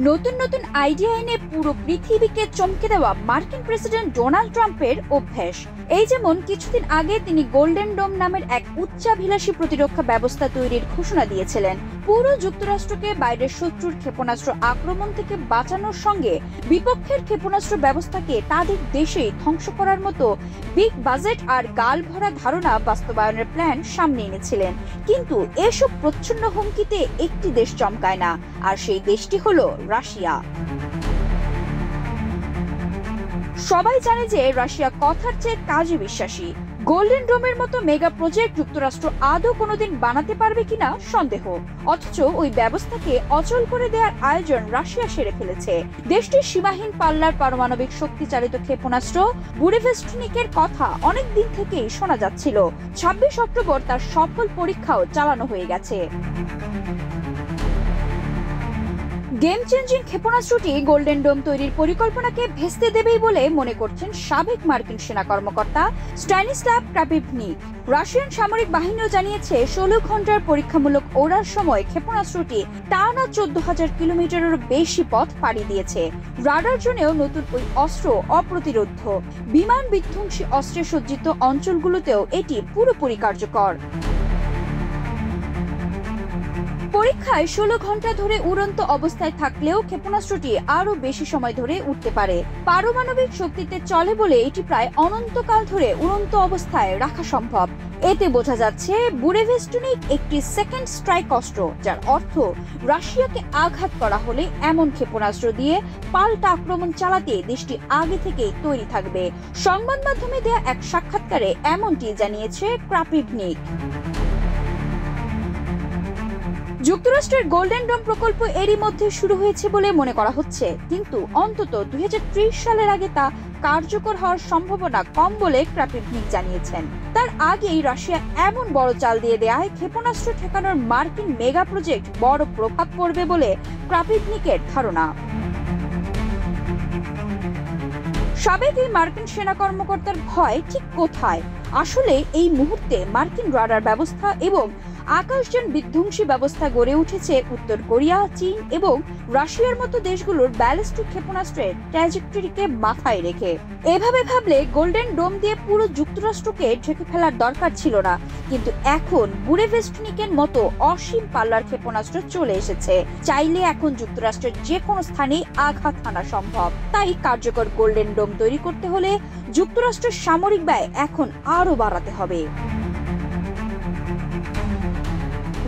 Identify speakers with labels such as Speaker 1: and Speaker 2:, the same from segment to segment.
Speaker 1: নতুন নতুন আইডিয়া এনে পুরো পৃথিবীকে চমকে দেওয়া মার্কিন প্রেসিডেন্ট ডোনাল্ড ট্রাম্পের অভ্যাস। এই যেমন কিছুদিন আগে তিনি গোল্ডেন ডোম নামের এক উচ্চাভিলাষী প্রতিরক্ষা ব্যবস্থা তৈরির ঘোষণা দিয়েছিলেন। পুরো যুক্তরাষ্ট্রকে বাইরের শত্রুর ক্ষেপণাস্ত্র আক্রমণ থেকে বাঁচানোর সঙ্গে বিপক্ষের ক্ষেপণাস্ত্র ব্যবস্থাকে তাদের দেশেই ধ্বংস করার মতো বিগ বাজেট আর গাল ভরা ধারণা বাস্তবায়নের প্ল্যান সামনে এনেছিলেন। কিন্তু এসব প্রচ্ছন্ন হুমকিতে একটি দেশ চমকায় না, আর সেই দেশটি হলো রাশিয়া। সবাই জানে যে রাশিয়া কথার চেয়ে কাজে বিশ্বাসী। গোল্ডেন ডোমের মতো মেগা প্রজেক্ট যুক্তরাষ্ট্র আদৌ কোনোদিন বানাতে পারবে কিনা সন্দেহ, অথচ ওই ব্যবস্থাকে অচল করে দেওয়ার আয়োজন রাশিয়া সেরে ফেলেছে। দেশটির সীমাহীন পাল্লার পারমাণবিক শক্তি চালিত ক্ষেপণাস্ত্র বুরেভেস্টনিকের কথা অনেক দিন থেকেই শোনা যাচ্ছিল। 26 অক্টোবর তার সফল পরীক্ষাও চালানো হয়ে গেছে। গেম চেঞ্জিং ক্ষেপণাস্ত্রটি গোল্ডেন ডোম তৈরির পরিকল্পনাকে ভেস্তে দেবেই বলে মনে করছেন সাবেক মার্কিন সেনা কর্মকর্তা স্ট্যানিস্লাভ ক্রাপিভনিক। রাশিয়ান সামরিক বাহিনীও জানিয়েছে 16 ঘন্টার পরীক্ষামূলক ওড়ার সময় ক্ষেপণাস্ত্রটি টানা 14,000 কিলোমিটারেরও বেশি পথ পাড়ি দিয়েছে। রাডার জন্যও নতুন ওই অস্ত্র অপ্রতিরোধ্য। বিমান বিধ্বংসী অস্ত্রে সজ্জিত অঞ্চলগুলোতেও এটি পুরোপুরি কার্যকর। পরীক্ষায় 16 ঘন্টা ধরে উড়ন্ত অবস্থায় থাকলেও ক্ষেপণাস্ত্রটি আরো বেশি সময় ধরে উঠতে পারে। পারমাণবিক শক্তিতে চলে বলে এটি প্রায় অনন্তকাল ধরে উড়ন্ত অবস্থায় রাখা সম্ভব। এতে বোঝা যাচ্ছে বুরেভেস্টনিক একটি সেকেন্ড স্ট্রাইক অস্ত্র, যার অর্থ রাশিয়াকে আঘাত করা হলে এমন ক্ষেপণাস্ত্র দিয়ে পাল্টা আক্রমণ চালাতে দেশটি আগে থেকেই তৈরি থাকবে। সংবাদ মাধ্যমে দেয়া এক সাক্ষাৎকারে এমনটি জানিয়েছে ক্রাপিভনিক। যুক্তরাষ্ট্রের গোল্ডেন ডোম প্রকল্প এরই মধ্যে শুরু হয়েছে বলে মনে করা হচ্ছে, কিন্তু অন্তত 2030 সালের আগে তা কার্যকর হওয়ার সম্ভাবনা কম বলে ক্রাপিভনিক জানিয়েছেন। তার আগেই রাশিয়া এমন বড় চাল দিয়ে দেয় ক্ষেপণাস্ত্র ঠেকানোর মার্কিন মেগা প্রজেক্ট বড় প্রভাব পড়বে বলে ক্রাপিভনিকের ধারণা। সাবেক এই মার্কিন সেনা কর্মকর্তার ভয় ঠিক কোথায়? আসলে এই মুহূর্তে মার্কিন রাডার ব্যবস্থা এবং আকাশযান বিধ্বংসী ব্যবস্থা গড়ে উঠেছে উত্তর কোরিয়া, চীন এবং রাশিয়ার মতো দেশগুলোর ব্যালিস্টিক ক্ষেপণাস্ত্রের ট্র্যাজেক্টরিকে মাথায় রেখে। এভাবে ভাবলে গোল্ডেন ডোম দিয়ে পুরো যুক্তরাষ্ট্রকে ঢেকে ফেলার দরকার ছিল না, কিন্তু এখন বুরেভেস্টনিকের মতো অসীম পাল্লার ক্ষেপণাস্ত্র চলে এসেছে। চাইলে এখন যুক্তরাষ্ট্রের যে কোনো স্থানে আঘাত হানা সম্ভব। তাই কার্যকর গোল্ডেন ডোম তৈরি করতে হলে যুক্তরাষ্ট্রের সামরিক ব্যয় এখন আরো বাড়াতে হবে।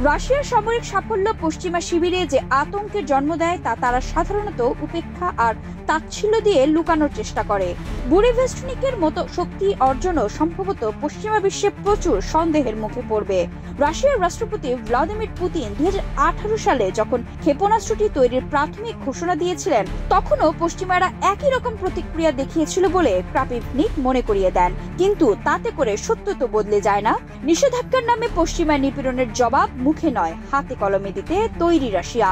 Speaker 1: রাশিয়ার সামরিক সাফল্য পশ্চিমা শিবিরে যে আতঙ্কের জন্ম দেয় তা তারা সাধারণত উপেক্ষা আর তাচ্ছিল্য দিয়ে লুকানোর চেষ্টা করে। বুরেভেস্টনিকের মতো শক্তি অর্জনও সম্ভবত পশ্চিমা বিশ্বে প্রচুর সন্দেহের মুখে পড়বে। রাশিয়ার রাষ্ট্রপতি ভ্লাদিমির পুতিন 2018 সালে যখন ক্ষেপণাস্ত্রটি তৈরির প্রাথমিক ঘোষণা দিয়েছিলেন, তখনও পশ্চিমারা একই রকম প্রতিক্রিয়া দেখিয়েছিল বলে ক্রাপিভনিক মনে করিয়ে দেন। কিন্তু তাতে করে সত্য তো বদলে যায় না। নিষেধাজ্ঞার নামে পশ্চিমা নিপীড়নের জবাব মুখে নয়, হাতে কলমে দিতে তৈরি রাশিয়া।